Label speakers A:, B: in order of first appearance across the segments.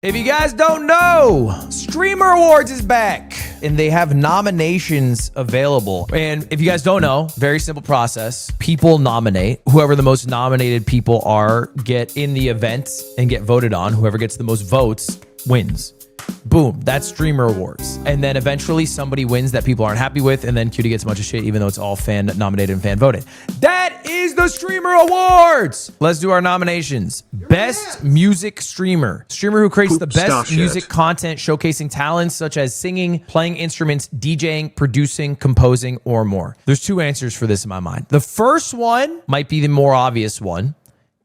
A: If you guys don't know, Streamer Awards is back and they have nominations available. And if you guys don't know, very simple process. People nominate. Whoever the most nominated people are get in the event and get voted on. Whoever gets the most votes wins. Boom, that's Streamer Awards. And then eventually somebody wins that people aren't happy with, and then Cutie gets a bunch of shit even though it's all fan nominated and fan voted. That is the Streamer Awards! Let's do our nominations. Best music streamer. Streamer who creates the best music content showcasing talents such as singing, playing instruments, DJing, producing, composing, or more. There's two answers for this in my mind. The first one might be the more obvious one.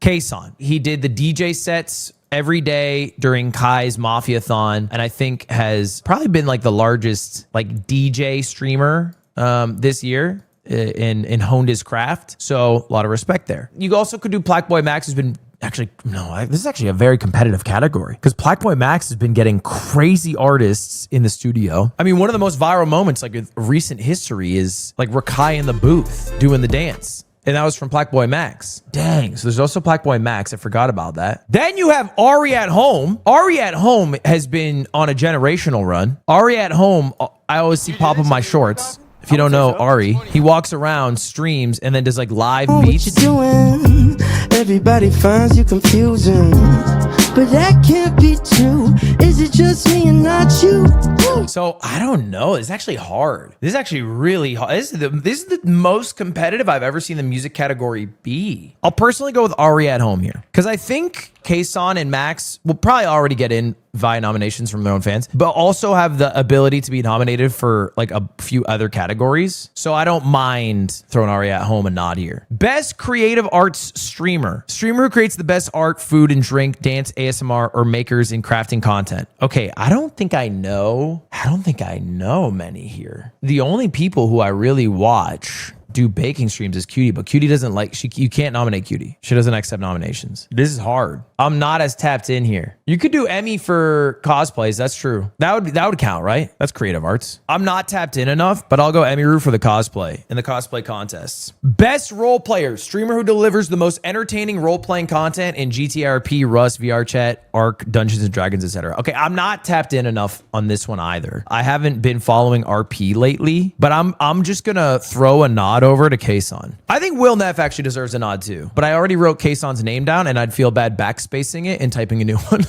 A: Kason. He did the DJ sets every day during Kai's Mafia-thon, and I think has probably been like the largest like DJ streamer this year and honed his craft. So a lot of respect there. You also could do Blackboy Max, who's been actually, this is actually a very competitive category because Blackboy Max has been getting crazy artists in the studio. I mean, one of the most viral moments like in recent history is like Rakai in the booth doing the dance. And that was from Blackboy Max. Dang. So there's also Blackboy Max. I forgot about that. Then you have Ari at Home. Ari at Home has been on a generational run. Ari at Home, I always see pop up my shorts. If you don't know Ari, he walks around, streams, and then does like live beats.
B: What you doing? Everybody finds you confusing, but that can't be true. Is it just me and not you?
A: So I don't know. It's actually hard. This is actually really hard. This is the most competitive I've ever seen the music category be. I'll personally go with Ari at Home here because I think Kason and Max will probably already get in via nominations from their own fans, but also have the ability to be nominated for like a few other categories. So I don't mind throwing Ari at Home a nod here. Best creative arts streamer. Streamer who creates the best art, food and drink, dance, ASMR, or makers in crafting content. Okay, I don't think I know many here. The only people who I really watch do baking streams is Cutie, but Cutie doesn't like, you can't nominate Cutie. She doesn't accept nominations. This is hard. I'm not as tapped in here. You could do Emmy for cosplays. That's true. That would count, right? That's creative arts. I'm not tapped in enough, but I'll go Emmy Roo for the cosplay and the cosplay contests. Best role player, streamer who delivers the most entertaining role-playing content in GTRP, Rust, VR Chat, Arc, Dungeons and Dragons, etc. Okay, I'm not tapped in enough on this one either. I haven't been following RP lately, but I'm just gonna throw a nod over to Kason. I think Will Neff actually deserves a nod too, but I already wrote Kason's name down and I'd feel bad backspacing it and typing a new one.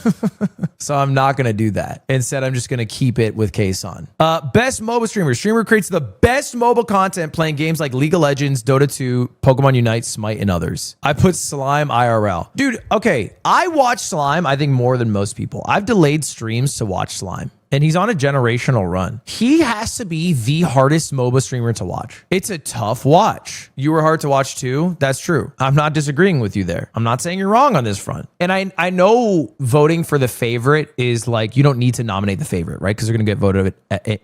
A: So I'm not going to do that. Instead, I'm just going to keep it with Kason. Best MOBA streamer. Streamer creates the best mobile content playing games like League of Legends, Dota 2, Pokemon Unite, Smite, and others. I put Slime IRL. Dude, okay. I watch Slime, I think, more than most people. I've delayed streams to watch Slime. And he's on a generational run. He has to be the hardest MOBA streamer to watch. It's a tough watch. You were hard to watch too. That's true. I'm not disagreeing with you there. I'm not saying you're wrong on this front. And I know voting for the favorite is like, you don't need to nominate the favorite, right? Because they're going to get voted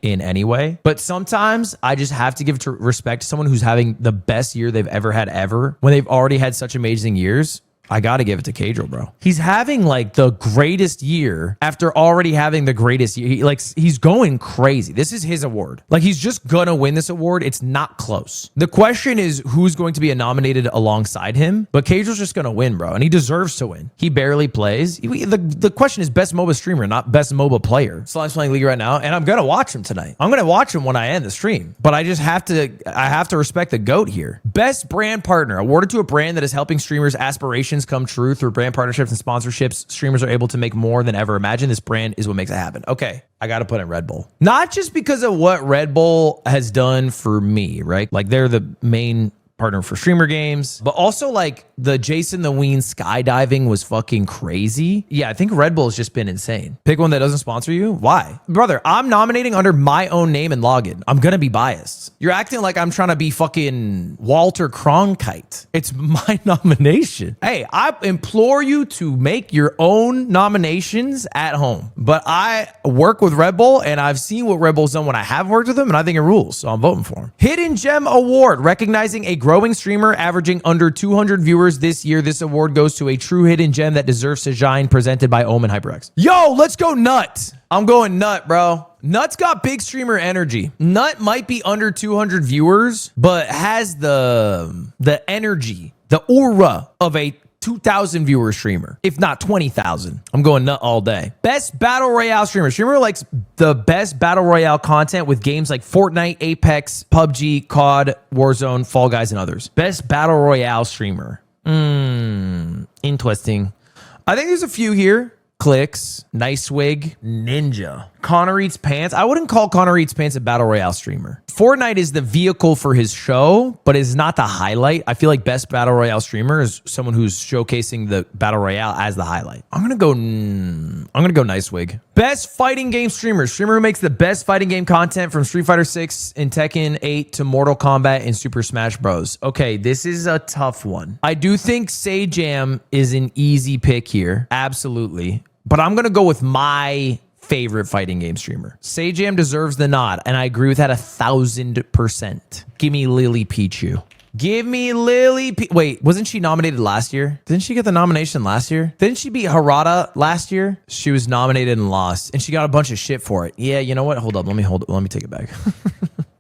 A: in anyway. But sometimes I just have to give respect to someone who's having the best year they've ever had ever when they've already had such amazing years. I got to give it to Kadril, bro. He's having like the greatest year after already having the greatest year. He's going crazy. This is his award. Like he's just going to win this award. It's not close. The question is who's going to be nominated alongside him, but Kadril's just going to win, bro. And he deserves to win. He barely plays. The question is best MOBA streamer, not best MOBA player. Slime's playing League right now and I'm going to watch him tonight. I'm going to watch him when I end the stream, but I just have to respect the GOAT here. Best brand partner awarded to a brand that is helping streamers' aspirations come true through brand partnerships and sponsorships. Streamers are able to make more than ever imagined. This brand is what makes it happen. Okay, I got to put in Red Bull. Not just because of what Red Bull has done for me, right? Like they're the main partner for streamer games, but also like the Jason the Ween skydiving was fucking crazy. Yeah, I think Red Bull has just been insane. Pick one that doesn't sponsor you. Why? Brother, I'm nominating under my own name and login. I'm gonna be biased. You're acting like I'm trying to be fucking Walter Cronkite. It's my nomination. Hey, I implore you to make your own nominations at home. But I work with Red Bull and I've seen what Red Bull's done when I have worked with them and I think it rules. So I'm voting for him. Hidden Gem Award, recognizing a growing streamer averaging under 200 viewers this year. This award goes to a true hidden gem that deserves to shine, presented by Omen HyperX. Yo, let's go Nut. I'm going Nut, bro. Nut's got big streamer energy. Nut might be under 200 viewers, but has the energy, the aura of a 2,000 viewer streamer, if not 20,000. I'm going nut all day. Best battle royale streamer. Streamer likes the best battle royale content with games like Fortnite, Apex, PUBG, COD, Warzone, Fall Guys, and others. Best battle royale streamer. Interesting. I think there's a few here. Clicks, Nicewig, Ninja, Connor Eats Pants. I wouldn't call Connor Eats Pants a battle royale streamer. Fortnite is the vehicle for his show, but is not the highlight. I feel like best battle royale streamer is someone who's showcasing the battle royale as the highlight. I'm gonna go Nicewig. Best fighting game streamer. Streamer who makes the best fighting game content from Street Fighter 6 and Tekken 8 to Mortal Kombat and Super Smash Bros. Okay, this is a tough one. I do think Sajam is an easy pick here. Absolutely. But I'm going to go with my favorite fighting game streamer. Sajam deserves the nod, and I agree with that 1,000%. Give me Lily Pichu. Give me Lily Wait, wasn't she nominated last year? Didn't she get the nomination last year? Didn't she beat Harada last year? She was nominated and lost, and she got a bunch of shit for it. Yeah, you know what? Hold up. Let me take it back.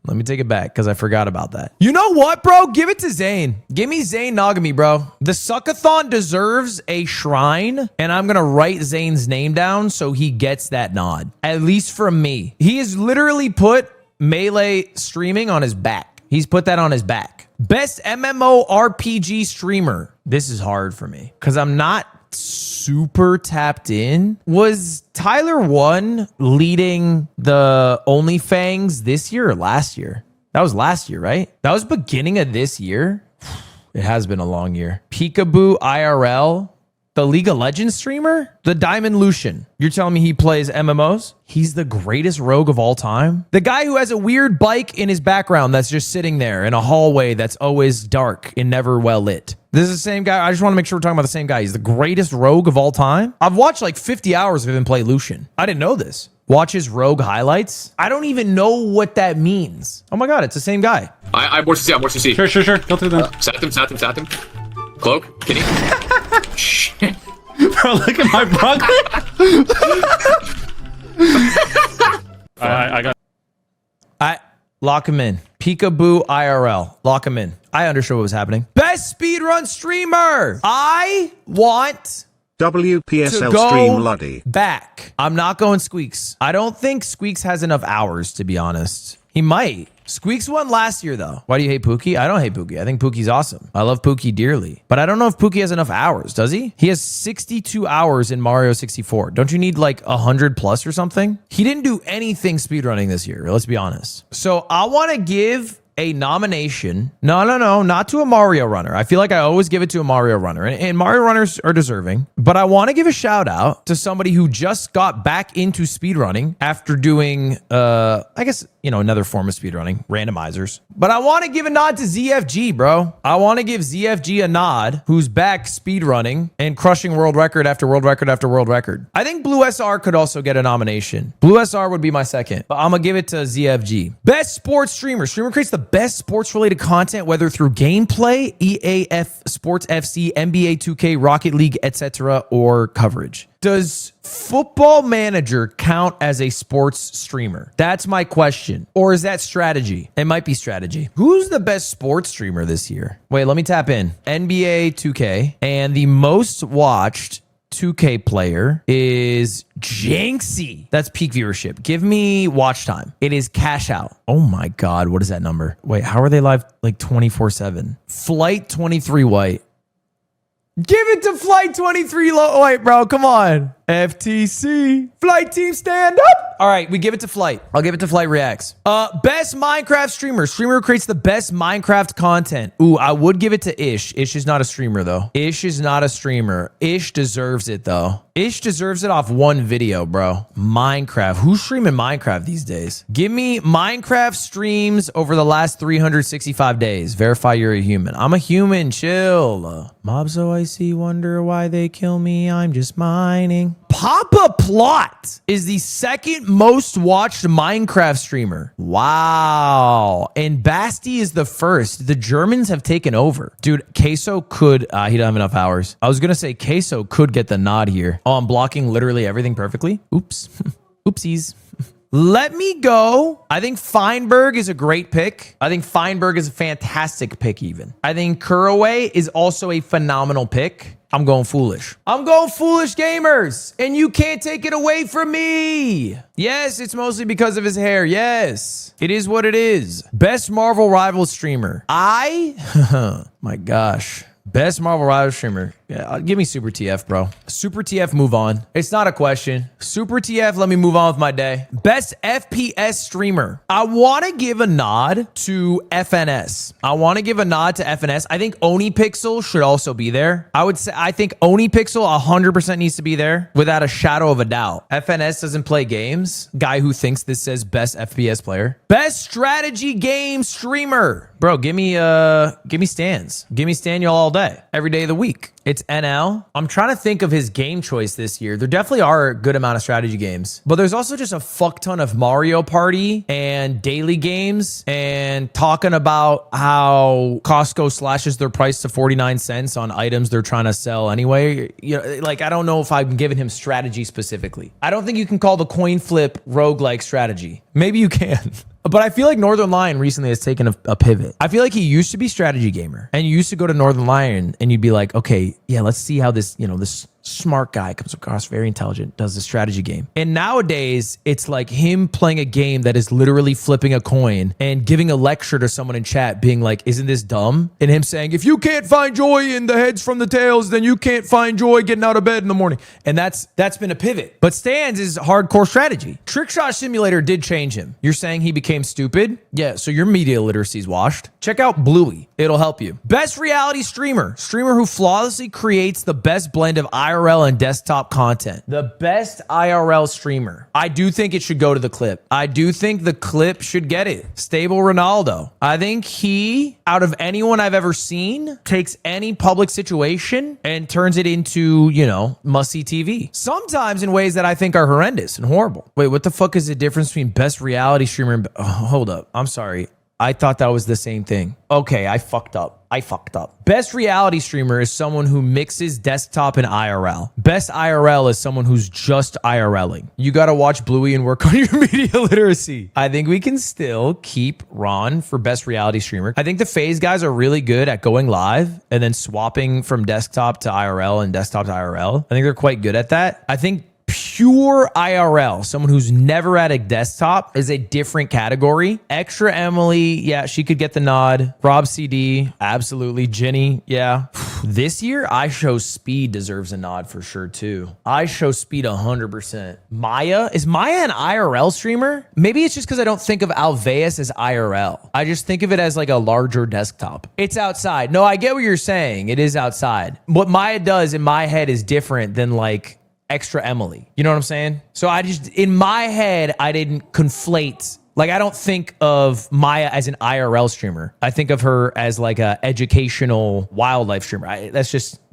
A: Let me take it back because I forgot about that. You know what, bro? Give it to Zane. Give me Zane Nagami, bro. The Suckathon deserves a shrine, and I'm going to write Zane's name down so he gets that nod, at least from me. He has literally put Melee streaming on his back. He's put that on his back. Best MMORPG streamer. This is hard for me because I'm not super tapped in. Was Tyler One leading the OnlyFangs this year or last year? That was last year, right? That was beginning of this year. It has been a long year. Peekaboo IRL, the League of Legends streamer, the Diamond Lucian. You're telling me he plays MMOs? He's the greatest rogue of all time. The guy who has a weird bike in his background that's just sitting there in a hallway that's always dark and never well lit. This is the same guy. I just want to make sure we're talking about the same guy. He's the greatest rogue of all time. I've watched like 50 hours of him play Lucian. I didn't know this. Watch his rogue highlights. I don't even know what that means. Oh my God, it's the same guy.
C: I have more to see. I have more to see.
D: Sure. Go through them.
C: Sat him. Cloak, kitty. Shit.
D: Bro, look at my brother. I got.
A: I lock him in. Peekaboo IRL. Lock him in. I understood what was happening. Best speedrun streamer. I want
E: WPSL
A: to go
E: stream Luddy.
A: back. I'm not going Squeaks. I don't think Squeaks has enough hours, to be honest. He might. Squeaks won last year, though. Why do you hate Pookie? I don't hate Pookie. I think Pookie's awesome. I love Pookie dearly. But I don't know if Pookie has enough hours, does he? He has 62 hours in Mario 64. Don't you need like 100 plus or something? He didn't do anything speedrunning this year, let's be honest. So I want to give a nomination. No, not to a Mario runner. I feel like I always give it to a Mario runner, and Mario runners are deserving, but I want to give a shout out to somebody who just got back into speedrunning after doing, I guess, another form of speedrunning, randomizers. But I want to give a nod to ZFG, bro. I want to give ZFG a nod, who's back speedrunning and crushing world record after world record after world record. I think Blue SR could also get a nomination. Blue SR would be my second, but I'm going to give it to ZFG. Best sports streamer. Streamer creates the best sports-related content, whether through gameplay, EAF Sports FC, NBA 2K, Rocket League, etc., or coverage. Does Football Manager count as a sports streamer? That's my question. Or is that strategy? It might be strategy. Who's the best sports streamer this year? Wait, let me tap in. NBA 2K. And the most watched 2K player is Janksy. That's peak viewership. Give me watch time. It is Cash Out. Oh my God. What is that number? Wait, how are they live like 24/7? Flight 23 White. Give it to Flight 23 White, bro. Come on. FTC. Flight team stand up. All right, we give it to Flight. I'll give it to Flight Reacts. Best Minecraft streamer. Streamer who creates the best Minecraft content. Ooh, I would give it to Ish. Ish is not a streamer, though. Ish is not a streamer. Ish deserves it, though. Ish deserves it off one video, bro. Minecraft. Who's streaming Minecraft these days? Give me Minecraft streams over the last 365 days. Verify you're a human. I'm a human. Chill. Mobs OIC wonder why they kill me. I'm just mining. Papa Plot is the second most watched Minecraft streamer. Wow. And Basti is the first. The Germans have taken over. Dude, Queso could, he doesn't have enough hours. I was going to say Queso could get the nod here. Oh, I'm blocking literally everything perfectly. Oops. Oopsies. Let me go. I think Feinberg is a great pick. I think Feinberg is a fantastic pick even. I think Kuraway is also a phenomenal pick. I'm going foolish. I'm going foolish, gamers. And you can't take it away from me. Yes, it's mostly because of his hair. Yes, it is what it is. Best Marvel Rivals streamer. My gosh. Best Marvel Rivals streamer. Yeah, give me Super TF, bro. Super TF, move on. It's not a question. Super TF, let me move on with my day. Best FPS streamer. I want to give a nod to FNS. I think OniPixel should also be there. I think OniPixel 100% needs to be there without a shadow of a doubt. FNS doesn't play games. Guy who thinks this says best FPS player. Best strategy game streamer. Bro, give me Stans. Give me Stan y'all all day. Every day of the week. It's NL. I'm trying to think of his game choice this year. There definitely are a good amount of strategy games, but there's also just a fuck ton of Mario Party and daily games and talking about how Costco slashes their price to 49 cents on items they're trying to sell anyway. You know, like, I don't know if I'm giving him strategy specifically. I don't think you can call the coin flip roguelike strategy. Maybe you can. But I feel like Northern Lion recently has taken a pivot. I feel like he used to be strategy gamer and you used to go to Northern Lion and you'd be like, okay, yeah, let's see how this, this smart guy comes across, very intelligent, does the strategy game. And nowadays it's like him playing a game that is literally flipping a coin and giving a lecture to someone in chat being like, isn't this dumb? And him saying, if you can't find joy in the heads from the tails, then you can't find joy getting out of bed in the morning. And that's been a pivot. But Stans is hardcore strategy. Trickshot Simulator did change him. You're saying he became stupid? Yeah, so your media literacy is washed. Check out Bluey. It'll help you. Best reality streamer. Streamer who flawlessly creates the best blend of IRL and desktop content. The best IRL streamer. I do think it should go to the clip. I do think the clip should get it. Stable Ronaldo. I think he, out of anyone I've ever seen, takes any public situation and turns it into, must-see TV. Sometimes in ways that I think are horrendous and horrible. Wait, what the fuck is the difference between best reality streamer and... Oh, hold up. I'm sorry. I thought that was the same thing. Okay, I fucked up. Best reality streamer is someone who mixes desktop and IRL. Best IRL is someone who's just IRLing. You got to watch Bluey and work on your media literacy. I think we can still keep Ron for best reality streamer. I think the FaZe guys are really good at going live and then swapping from desktop to IRL and desktop to IRL. I think they're quite good at that. I think pure IRL, someone who's never at a desktop, is a different category. Extra Emily, yeah, she could get the nod. Rob CD, absolutely. Jenny, yeah. This year, I Show Speed deserves a nod for sure too. I Show Speed 100%. Maya, is Maya an IRL streamer? Maybe it's just because I don't think of Alveus as IRL. I just think of it as like a larger desktop. It's outside. No, I get what you're saying. It is outside. What Maya does in my head is different than like Extra Emily. You know what I'm saying? So in my head, I didn't conflate. Like, I don't think of Maya as an IRL streamer. I think of her as like a educational wildlife streamer.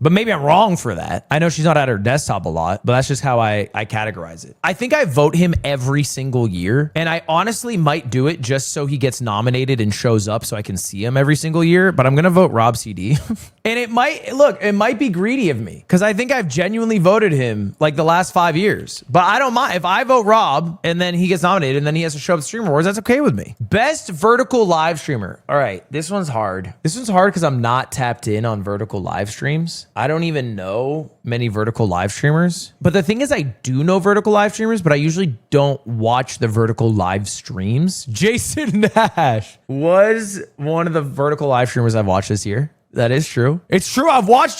A: But maybe I'm wrong for that. I know she's not at her desktop a lot, but that's just how I categorize it. I think I vote him every single year, and I honestly might do it just so he gets nominated and shows up so I can see him every single year, but I'm going to vote Rob CD. And it might be greedy of me because I think I've genuinely voted him like the last 5 years, but I don't mind if I vote Rob and then he gets nominated and then he has to show up at Streamer Wars. That's okay with me. Best vertical live streamer. All right, this one's hard. This one's hard because I'm not tapped in on vertical live streams. I don't even know many vertical live streamers, but the thing is I do know vertical live streamers, but I usually don't watch the vertical live streams. Jason Nash was one of the vertical live streamers I've watched this year. That is true. It's true. I've watched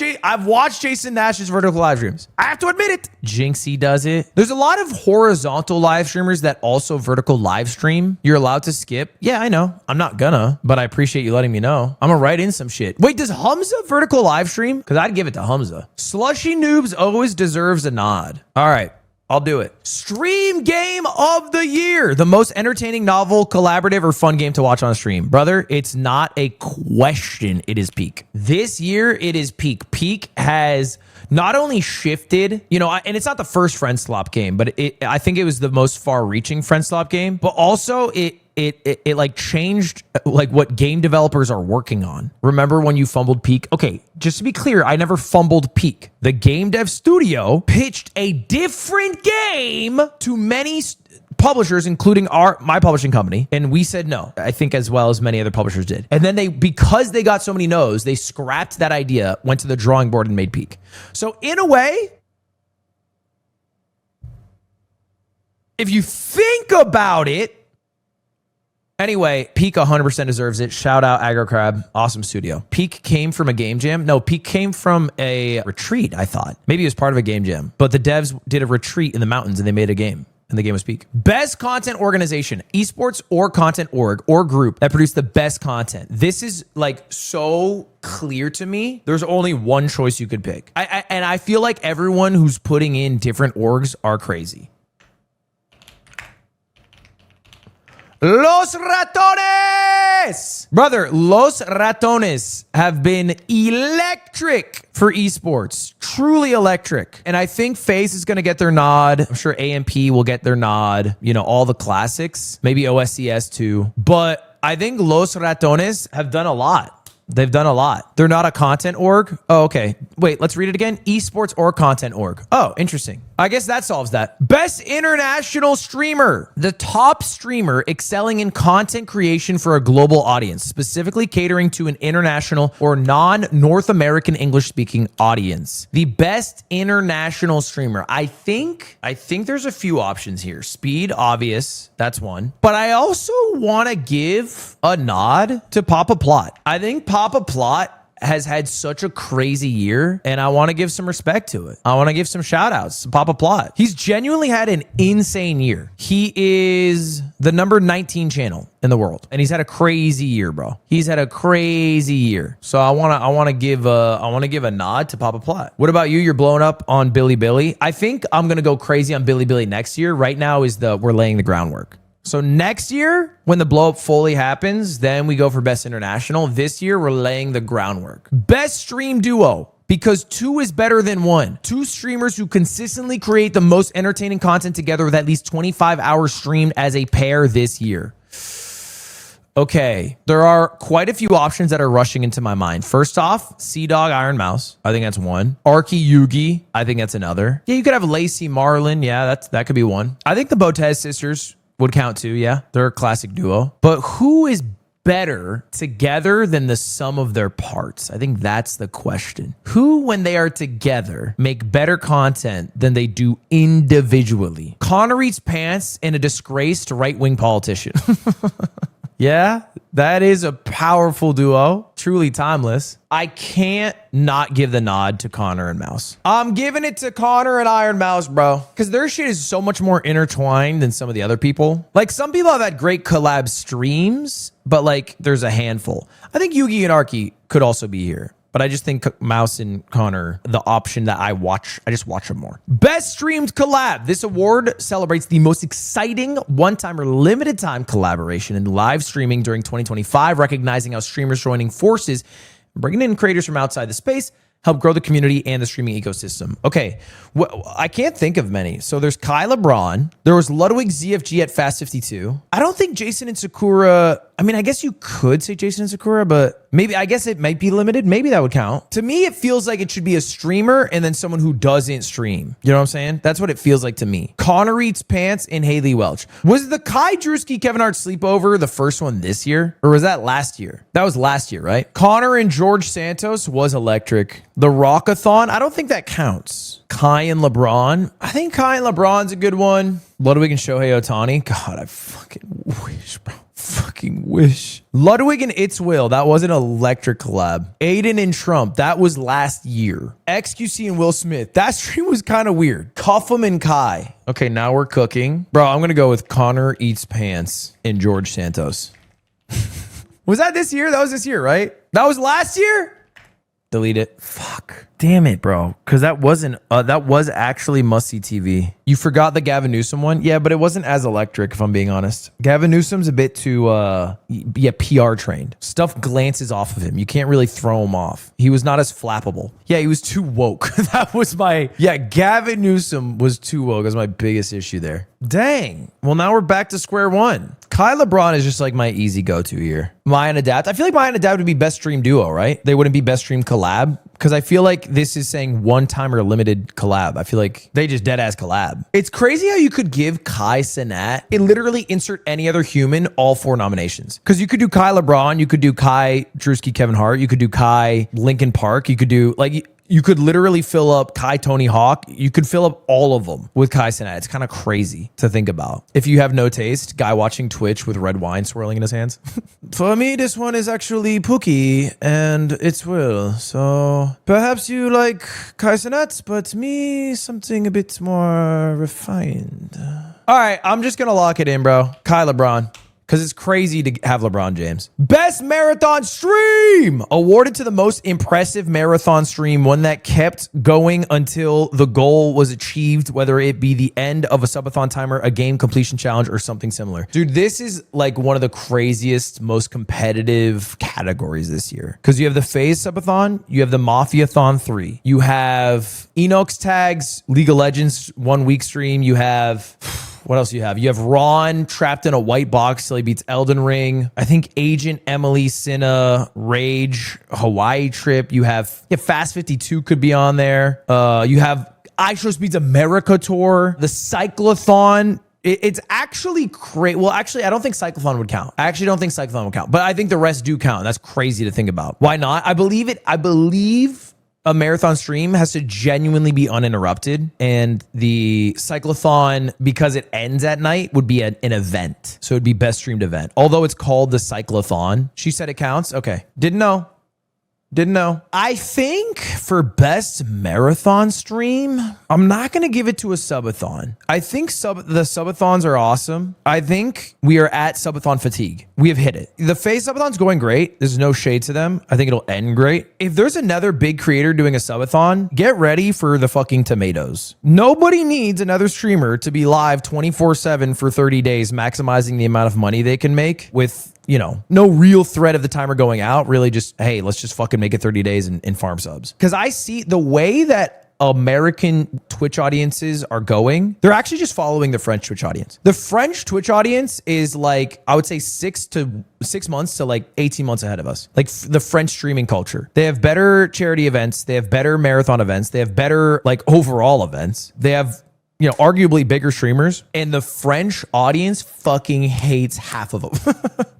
A: Jason Nash's vertical live streams. I have to admit it. Jinxie does it. There's a lot of horizontal live streamers that also vertical live stream. You're allowed to skip. Yeah, I know. I'm not gonna, but I appreciate you letting me know. I'm gonna write in some shit. Wait, does Humza vertical live stream? Because I'd give it to Humza. Slushy Noobs always deserves a nod. All right. I'll do it. Stream game of the year. The most entertaining, novel, collaborative, or fun game to watch on a stream. Brother, it's not a question. It is Peak. This year, it is Peak. Peak has not only shifted, and it's not the first friend slop game, but I think it was the most far-reaching friend slop game, but also it like changed like what game developers are working on. Remember when you fumbled Peak? Okay, just to be clear, I never fumbled Peak. The game dev studio pitched a different game to many publishers, including my publishing company, and we said no. I think as well as many other publishers did. And then because they got so many no's, they scrapped that idea, went to the drawing board and made Peak. So in a way, if you think about it, anyway, Peak 100% deserves it. Shout out Aggro Crab. Awesome studio. Peak came from a game jam. No, Peak came from a retreat, I thought. Maybe it was part of a game jam. But the devs did a retreat in the mountains and they made a game. And the game was Peak. Best content organization. Esports or content org or group that produced the best content. This is like so clear to me. There's only one choice you could pick. And I feel like everyone who's putting in different orgs are crazy. Los Ratones! Brother, Los Ratones have been electric for esports. Truly electric. And I think FaZe is going to get their nod. I'm sure AMP will get their nod. You know, all the classics. Maybe OSCS too. But I think Los Ratones have done a lot. They've done a lot. They're not a content org. Oh, okay. Wait, let's read it again. Esports or content org. Oh, interesting. I guess that solves that. Best international streamer. The top streamer excelling in content creation for a global audience, specifically catering to an international or non-North American English-speaking audience. The best international streamer. I think there's a few options here. Speed, obvious. That's one. But I also want to give a nod to Papa Plot. I think Papa Plot has had such a crazy year, and I want to give some respect to it. I want to give some shout outs to Papa Plot. He's genuinely had an insane year. He is the number 19 channel in the world, and he's had a crazy year, bro. He's had a crazy year. So I want to give a nod to Papa Plot. What about you? You're blowing up on Billy. I think I'm going to go crazy on Billy next year. Right now we're laying the groundwork. So next year, when the blow up fully happens, then we go for best international. This year, we're laying the groundwork. Best stream duo, because 2 is better than 1. 2 streamers who consistently create the most entertaining content together with at least 25 hours streamed as a pair this year. Okay, there are quite a few options that are rushing into my mind. First off, Sea-Dog, Iron Mouse. I think that's one. Arky Yugi. I think that's another. Yeah, you could have Lacey Marlin. Yeah, that could be one. I think the Botez sisters would count too, yeah. They're a classic duo. But who is better together than the sum of their parts? I think that's the question. Who, when they are together, make better content than they do individually? Connor Eats Pants and a disgraced right-wing politician. Yeah, that is a powerful duo. Truly timeless. I can't not give the nod to Connor and Mouse. I'm giving it to Connor and Iron Mouse, bro. Because their shit is so much more intertwined than some of the other people. Like, some people have had great collab streams, but like, there's a handful. I think Yugi and Arky could also be here. But I just think Mouse and Connor, the option that I just watch them more. Best streamed collab. This award celebrates the most exciting one-time or limited time collaboration in live streaming during 2025, recognizing how streamers joining forces, bringing in creators from outside the space, help grow the community and the streaming ecosystem. Okay, I can't think of many. So there's Kai LeBron. There was Ludwig ZFG at Fast 52. I don't think Jason and Sakura. I mean, I guess you could say Jason and Sakura, but maybe, I guess it might be limited. Maybe that would count. To me, it feels like it should be a streamer and then someone who doesn't stream. You know what I'm saying? That's what it feels like to me. Connor Eats Pants and Haley Welch. Was the Kai Drewski Kevin Hart sleepover the first one this year? Or was that last year? That was last year, right? Connor and George Santos was electric. The Rockathon, I don't think that counts. Kai and LeBron. I think Kai and LeBron's a good one. Ludwig and Shohei Ohtani. God, I fucking wish, bro. Fucking wish. Ludwig and It's Will. That was an electric collab. Aiden and Trump. That was last year. XQC and Will Smith. That stream was kind of weird. Cuffham and Kai. Okay, now we're cooking. Bro, I'm going to go with Connor Eats Pants and George Santos. Was that this year? That was this year, right? That was last year? Delete it. Fuck. Damn it, bro. Because that was actually must-see TV. You forgot the Gavin Newsom one? Yeah, but it wasn't as electric, if I'm being honest. Gavin Newsom's a bit too, PR trained. Stuff glances off of him. You can't really throw him off. He was not as flappable. Yeah, he was too woke. That was Gavin Newsom was too woke. That's my biggest issue there. Dang. Well, now we're back to square one. Kai LeBron is just like my easy go-to here. Maya and Adapt. I feel like Maya and Adapt would be best stream duo, right? They wouldn't be best stream collab because I feel like this is saying one time or limited collab. I feel like they just dead ass collab. It's crazy how you could give Kai Cenat, it literally insert any other human, all 4 nominations. Because you could do Kai LeBron, you could do Kai Drewski Kevin Hart, you could do Kai Linkin Park, you could do like, you could literally fill up Kai Tony Hawk. You could fill up all of them with Kai Cenat. It's kind of crazy to think about. If you have no taste, guy watching Twitch with red wine swirling in his hands. For me, this one is actually Pookie and it's Will. So perhaps you like Kai Cenat, but me, something a bit more refined. All right, I'm just going to lock it in, bro. Kai LeBron. Because it's crazy to have LeBron James. Best marathon stream! Awarded to the most impressive marathon stream, one that kept going until the goal was achieved, whether it be the end of a subathon timer, a game completion challenge, or something similar. Dude, this is like one of the craziest, most competitive categories this year. Because you have the FaZe subathon, you have the Mafiathon 3, you have Enoch's Tags, League of Legends 1 week stream, you have... What else do you have? You have Ron trapped in a white box till he beats Elden Ring. I think Agent Emily Cinna, Rage, Hawaii Trip. You have Fast 52 could be on there. You have iShow Speed's America Tour, the Cyclothon. It's actually great. Well, actually, I don't think Cyclothon would count. I actually don't think Cyclothon would count, but I think the rest do count. That's crazy to think about. Why not? I believe a marathon stream has to genuinely be uninterrupted, and the cyclothon, because it ends at night, would be an event. So it'd be best streamed event. Although it's called the cyclothon. She said it counts. Okay. Didn't know. I think for best marathon stream, I'm not going to give it to a subathon. I think the subathons are awesome. I think we are at subathon fatigue. We have hit it. The FaZe subathon's going great. There's no shade to them. I think it'll end great. If there's another big creator doing a subathon, get ready for the fucking tomatoes. Nobody needs another streamer to be live 24/7 for 30 days, maximizing the amount of money they can make with, you know, no real threat of the timer going out. Really just, hey, let's just fucking make it 30 days and farm subs. Because I see the way that American Twitch audiences are going, they're actually just following the French Twitch audience. The French Twitch audience is like, I would say 6 months to like 18 months ahead of us. Like the French streaming culture. They have better charity events. They have better marathon events. They have better like overall events. They have, you know, arguably bigger streamers, and the French audience fucking hates half of them.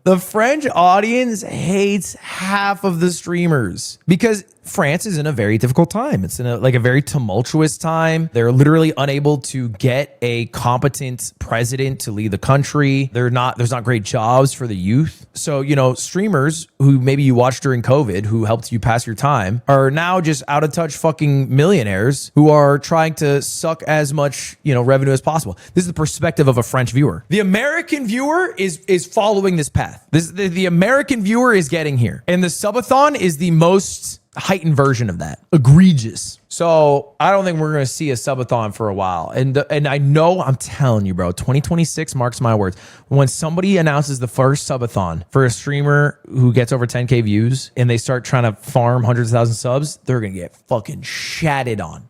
A: The French audience hates half of the streamers because France is in a very difficult time. It's in a very tumultuous time. They're literally unable to get a competent president to lead the country. There's not great jobs for the youth. So, you know, streamers who maybe you watched during COVID, who helped you pass your time, are now just out of touch fucking millionaires who are trying to suck as much, you know, revenue as possible. This is the perspective of a French viewer. The American viewer is following this path. The American viewer is getting here. And the subathon is the most heightened version of that. Egregious. So I don't think we're going to see a subathon for a while. And I know, I'm telling you, bro, 2026 marks my words. When somebody announces the first subathon for a streamer who gets over 10K views and they start trying to farm hundreds of thousands of subs, they're going to get fucking shatted on.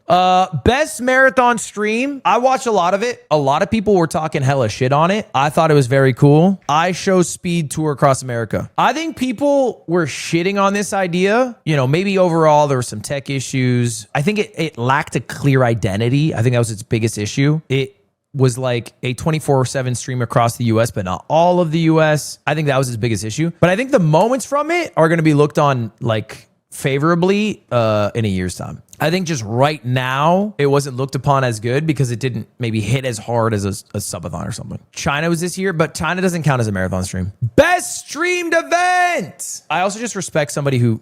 A: Best marathon stream. I watched a lot of it. A lot of people were talking hella shit on it. I thought it was very cool. iShow Speed Tour Across America. I think people were shitting on this idea. You know, maybe overall there were some tech issues. I think it lacked a clear identity. I think that was its biggest issue. It was like a 24/7 stream across the US, but not all of the US. I think that was his biggest issue. But I think the moments from it are going to be looked on like favorably in a year's time. I think just right now, it wasn't looked upon as good because it didn't maybe hit as hard as a subathon or something. China was this year, but China doesn't count as a marathon stream. Best streamed event. I also just respect somebody who,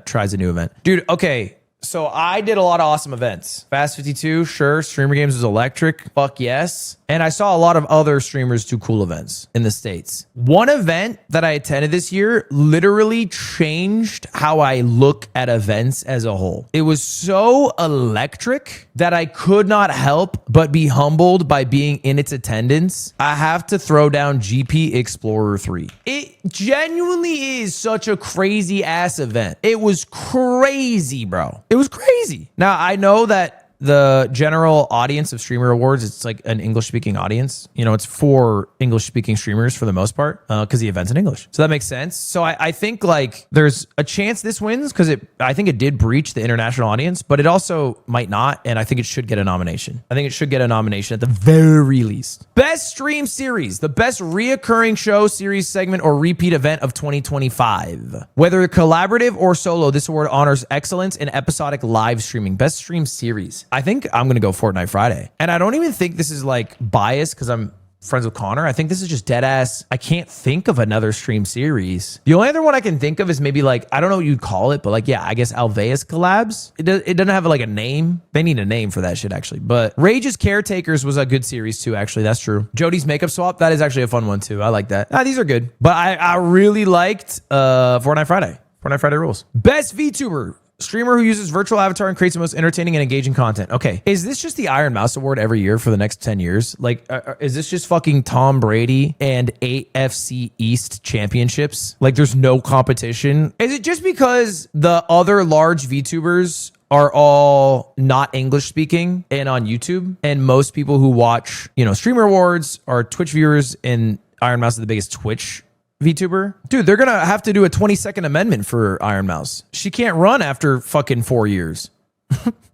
A: tries a new event. Dude, okay. So I did a lot of awesome events. Fast 52, sure. Streamer Games was electric. Fuck yes. And I saw a lot of other streamers do cool events in the States. One event that I attended this year literally changed how I look at events as a whole. It was so electric that I could not help but be humbled by being in its attendance. I have to throw down GP Explorer 3. It genuinely is such a crazy ass event. It was crazy, bro. It was crazy. Now, I know that the general audience of streamer awards, it's like an English speaking audience. You know, it's for English speaking streamers for the most part because the event's in English. So that makes sense. So I think like there's a chance this wins because I think it did breach the international audience, but it also might not. And I think it should get a nomination. I think it should get a nomination at the very least. Best stream series, the best reoccurring show, series, segment, or repeat event of 2025. Whether collaborative or solo, this award honors excellence in episodic live streaming. Best stream series. I think I'm going to go Fortnite Friday. And I don't even think this is like biased because I'm friends with Connor. I think this is just dead ass. I can't think of another stream series. The only other one I can think of is maybe like, I don't know what you'd call it, but like, yeah, I guess Alveus collabs. It doesn't have like a name. They need a name for that shit actually. But Rage's Caretakers was a good series too, actually. That's true. Jody's Makeup Swap, that is actually a fun one too. I like that. These are good. But I really liked Fortnite Friday. Fortnite Friday rules. Best VTuber. Streamer who uses virtual avatar and creates the most entertaining and engaging content. Okay. Is this just the Iron Mouse Award every year for the next 10 years? Like, is this just fucking Tom Brady and AFC East championships? Like, there's no competition? Is it just because the other large VTubers are all not English speaking and on YouTube? And most people who watch, you know, streamer awards are Twitch viewers, and Iron Mouse is the biggest Twitch VTuber. Dude, they're gonna have to do a 20-second amendment for Iron Mouse. She can't run after fucking 4 years.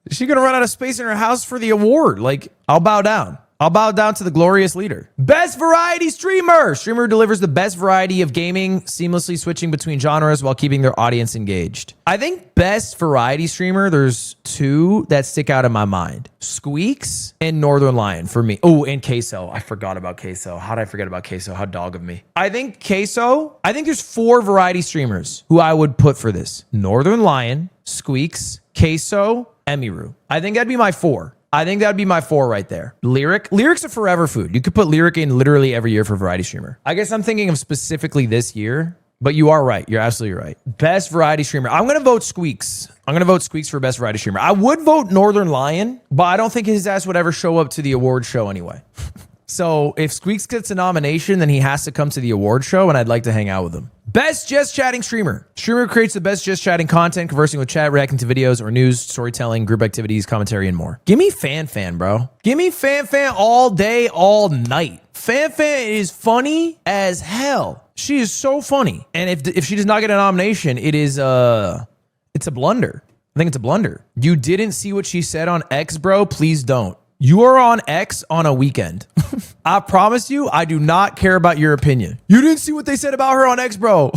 A: Is she gonna run out of space in her house for the award? Like, I'll bow down. I'll bow down to the glorious leader. Best variety streamer. Streamer who delivers the best variety of gaming, seamlessly switching between genres while keeping their audience engaged. I think best variety streamer, there's two that stick out in my mind. Squeaks and Northern Lion for me. Oh, and Queso. I forgot about Queso. How did I forget about Queso? How dog of me. I think Queso, I think there's 4 variety streamers who I would put for this. Northern Lion, Squeaks, Queso, Emiru. I think that'd be my 4. I think that'd be my 4 right there. Lyric's a forever food. You could put Lyric in literally every year for variety streamer. I guess I'm thinking of specifically this year, but you are right. You're absolutely right. Best variety streamer. I'm going to vote Squeaks. I'm going to vote Squeaks for best variety streamer. I would vote Northern Lion, but I don't think his ass would ever show up to the award show anyway. So if Squeaks gets a nomination, then he has to come to the award show, and I'd like to hang out with him. Best just chatting streamer. Streamer who creates the best just chatting content, conversing with chat, reacting to videos or news, storytelling, group activities, commentary, and more. Give me Fan, bro. Give me Fan all day, all night. Fan is funny as hell. She is so funny. And if she does not get a nomination, it's a blunder. I think it's a blunder. You didn't see what she said on X, bro? Please don't. You are on X on a weekend. I promise you, I do not care about your opinion. You didn't see what they said about her on X, bro.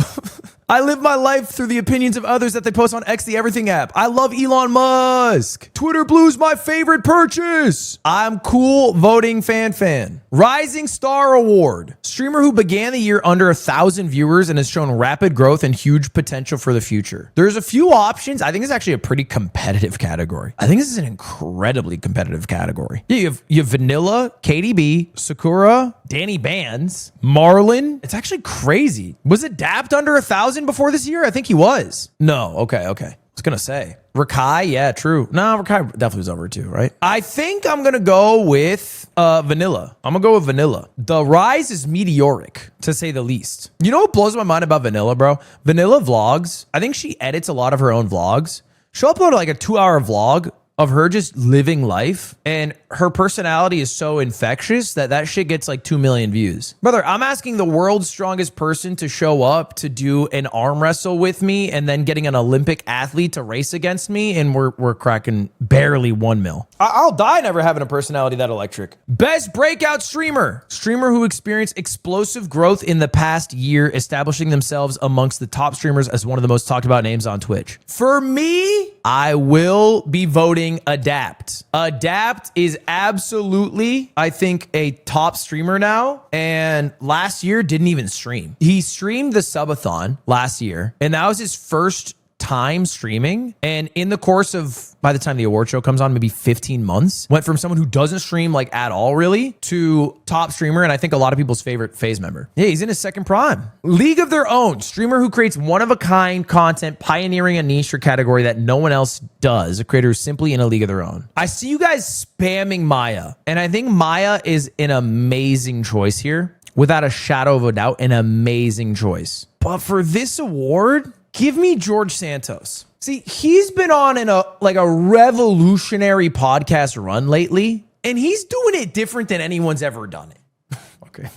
A: I live my life through the opinions of others that they post on X, the Everything app. I love Elon Musk. Twitter Blue's my favorite purchase. I'm cool voting Fan. Rising Star Award. Streamer who began the year under 1,000 viewers and has shown rapid growth and huge potential for the future. There's a few options. I think it's actually a pretty competitive category. I think this is an incredibly competitive category. Yeah, you have Vanilla, KDB, Sakura, Danny Bands, Marlon. It's actually crazy. Was Adapt under 1,000 before this year? I think he was. No. Okay. I was going to say. Rakai, yeah, true. No, Rakai definitely was over too, right? I think I'm going to go with Vanilla. I'm going to go with Vanilla. The rise is meteoric, to say the least. You know what blows my mind about Vanilla, bro? Vanilla vlogs. I think she edits a lot of her own vlogs. She'll upload like a 2-hour vlog of her just living life, and her personality is so infectious that shit gets like 2 million views. Brother, I'm asking the world's strongest person to show up to do an arm wrestle with me and then getting an Olympic athlete to race against me, and we're cracking barely 1 mil. I'll die never having a personality that electric. Best breakout streamer. Streamer who experienced explosive growth in the past year, establishing themselves amongst the top streamers as one of the most talked about names on Twitch. For me, I will be voting Adapt. Adapt is absolutely, I think, a top streamer now, and last year didn't even stream. He streamed the subathon last year, and that was his first time streaming, and in the course of, by the time the award show comes on, maybe 15 months, went from someone who doesn't stream like at all really to top streamer, and I think a lot of people's favorite phase member. Yeah, he's in his second prime. League of Their Own. Streamer who creates one-of-a-kind content, pioneering a niche or category that no one else does. A creator who's simply in a league of their own. I see you guys spamming Maya, and I think Maya is an amazing choice here. Without a shadow of a doubt, an amazing choice. But for this award, give me George Santos. See, he's been on in a revolutionary podcast run lately, and he's doing it different than anyone's ever done it. Okay.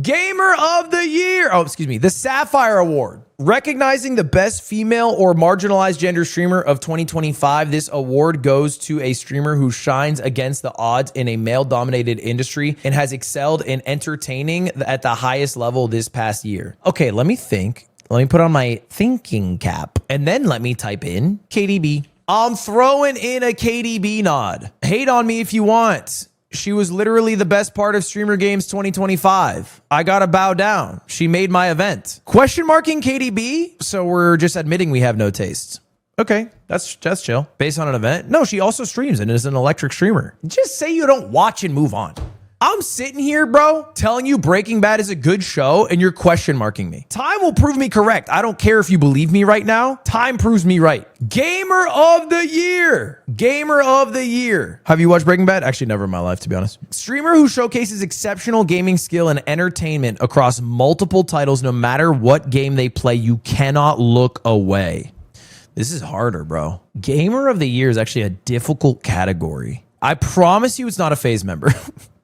A: Gamer of the Year. Oh, excuse me. The Sapphire Award. Recognizing the best female or marginalized gender streamer of 2025, this award goes to a streamer who shines against the odds in a male-dominated industry and has excelled in entertaining at the highest level this past year. Okay, let me think. Let me put on my thinking cap, and then let me type in KDB. I'm throwing in a KDB nod. Hate on me if you want. She was literally the best part of Streamer Games 2025. I gotta bow down. She made my event. Question marking KDB? So we're just admitting we have no tastes. Okay, that's chill. Based on an event? No, she also streams and is an electric streamer. Just say you don't watch and move on. I'm sitting here, bro, telling you Breaking Bad is a good show, and you're question marking me. Time will prove me correct. I don't care if you believe me right now. Time proves me right. Gamer of the Year. Gamer of the Year. Have you watched Breaking Bad? Actually, never in my life, to be honest. Streamer who showcases exceptional gaming skill and entertainment across multiple titles, no matter what game they play, you cannot look away. This is harder, bro. Gamer of the Year is actually a difficult category. I promise you it's not a FaZe member.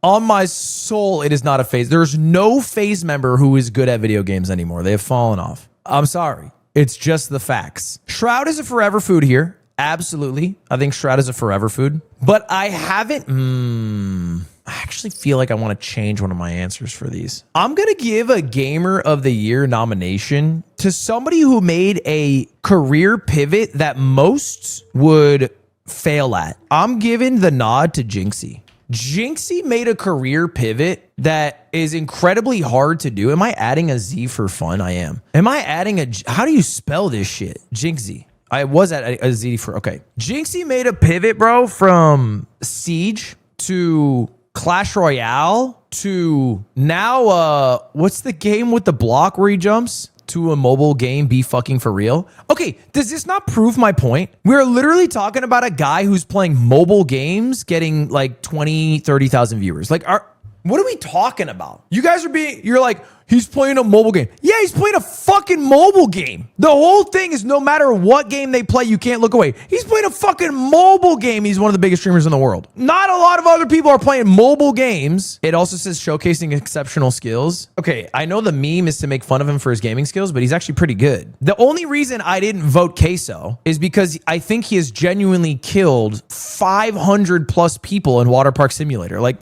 A: On my soul, it is not a FaZe. There's no FaZe member who is good at video games anymore. They have fallen off. I'm sorry. It's just the facts. Shroud is a forever food here. Absolutely. I think Shroud is a forever food. But I haven't... I actually feel like I want to change one of my answers for these. I'm going to give a Gamer of the Year nomination to somebody who made a career pivot that most would fail at. I'm giving the nod to Jinxie. Jinxie made a career pivot that is incredibly hard to do. Am I adding a Z for fun? I am. Am I adding a... How do you spell this shit? Jinxie. I was at a Z for... Okay. Jinxie made a pivot, bro, from Siege to Clash Royale to now... what's the game with the block where he jumps? To a mobile game, be fucking for real. Okay, does this not prove my point? We're literally talking about a guy who's playing mobile games getting like 20, 30,000 viewers. Like, what are we talking about? You guys you're like, he's playing a mobile game. Yeah, he's playing a fucking mobile game. The whole thing is no matter what game they play, you can't look away. He's playing a fucking mobile game. He's one of the biggest streamers in the world. Not a lot of other people are playing mobile games. It also says showcasing exceptional skills. Okay, I know the meme is to make fun of him for his gaming skills, but he's actually pretty good. The only reason I didn't vote Queso is because I think he has genuinely killed 500 plus people in Water Park Simulator. Like,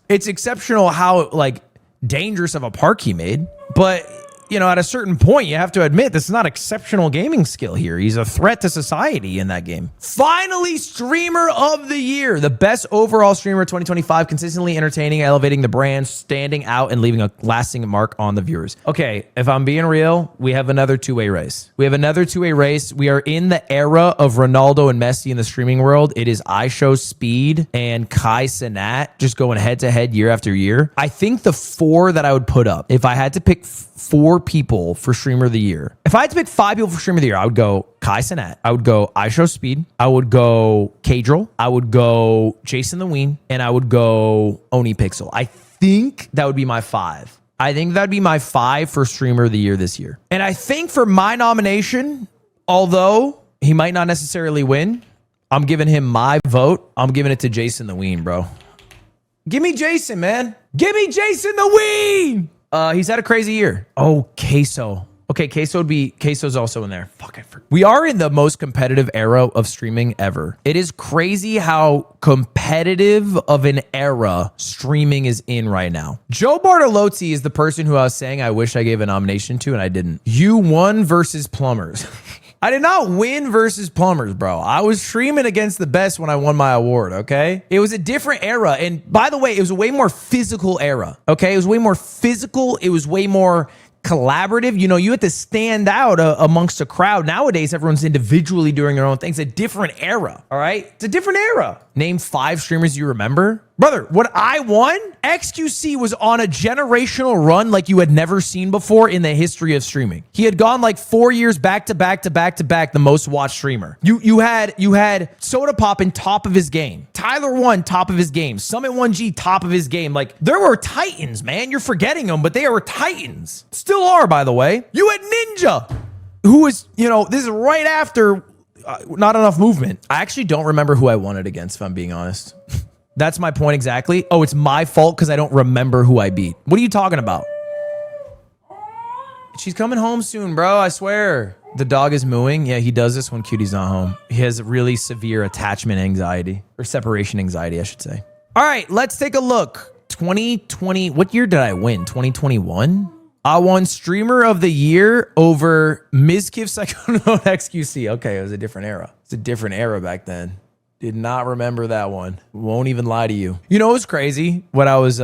A: it's exceptional how, like, dangerous of a park he made, but you know, at a certain point, you have to admit this is not exceptional gaming skill here. He's a threat to society in that game. Finally, Streamer of the Year, the best overall streamer 2025, consistently entertaining, elevating the brand, standing out, and leaving a lasting mark on the viewers. Okay, if I'm being real, we have another two-way race. We are in the era of Ronaldo and Messi in the streaming world. It is iShowSpeed and Kai Cenat just going head-to-head year after year. I think the four that I would put up, if I had to pick four people for Streamer of the Year. If I had to pick five people for Streamer of the Year, I would go Kai Cenat. I would go iShowSpeed. I would go Kadril. I would go Jason the Ween. And I would go Oni Pixel. I think that would be my five. I think that'd be my five for Streamer of the Year this year. And I think for my nomination, although he might not necessarily win, I'm giving him my vote. I'm giving it to Jason the Ween, bro. Give me Jason, man. Give me Jason the Ween. He's had a crazy year. Oh, Queso. Okay, Queso's also in there. Fuck, I forgot. We are in the most competitive era of streaming ever. It is crazy how competitive of an era streaming is in right now. Joe Bartolozzi is the person who I was saying I wish I gave a nomination to, and I didn't. You won versus Plumbers. I did not win versus Plumbers, bro. I was streaming against the best when I won my award, okay? It was a different era. And by the way, it was a way more physical era, okay? It was way more physical. It was way more collaborative. You know, you had to stand out amongst a crowd. Nowadays, everyone's individually doing their own things. It's a different era, all right? It's a different era. Name 5 streamers you remember. Brother, when I won, XQC was on a generational run like you had never seen before in the history of streaming. He had gone like 4 years back to back to back to back, the most watched streamer. You had Soda Pop in top of his game. Tyler 1 top of his game. Summit 1G top of his game. Like, there were titans, man. You're forgetting them, but they were titans. Still are, by the way. You had Ninja, who was, you know, this is right after not enough movement. I actually don't remember who I won it against, if I'm being honest. That's my point exactly. Oh, it's my fault because I don't remember who I beat. What are you talking about? She's coming home soon, bro. I swear. The dog is mooing. Yeah, he does this when Cutie's not home. He has really severe attachment anxiety, or separation anxiety, I should say. All right, let's take a look. 2020, what year did I win? 2021? I won Streamer of the Year over Mizkiv Psychonaut XQC. Okay, it was a different era. It's a different era back then. Did not remember that one. Won't even lie to you. You know, it was crazy what I was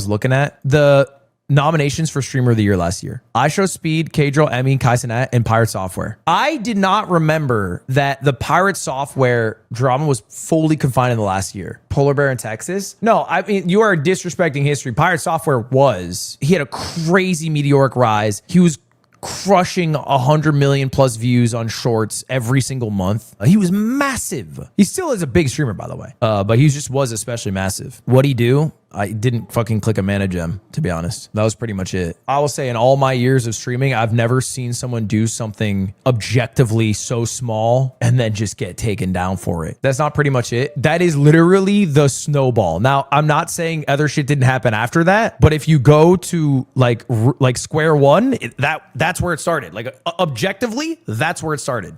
A: looking at. The nominations for Streamer of the Year last year. I Show Speed, Kadrill, Emmy, Kaisenet, and Pirate Software. I did not remember that the Pirate Software drama was fully confined in the last year. Polar Bear in Texas? No, I mean, you are disrespecting history. Pirate Software was. He had a crazy meteoric rise. He was crushing 100 million plus views on shorts every single month. He was massive. He still is a big streamer, by the way. But he just was especially massive. What'd he do? I didn't fucking click a mana gem, to be honest. That was pretty much it. I will say in all my years of streaming, I've never seen someone do something objectively so small and then just get taken down for it. That's not pretty much it. That is literally the snowball. Now, I'm not saying other shit didn't happen after that, but if you go to like square one, that's where it started. Like objectively, that's where it started.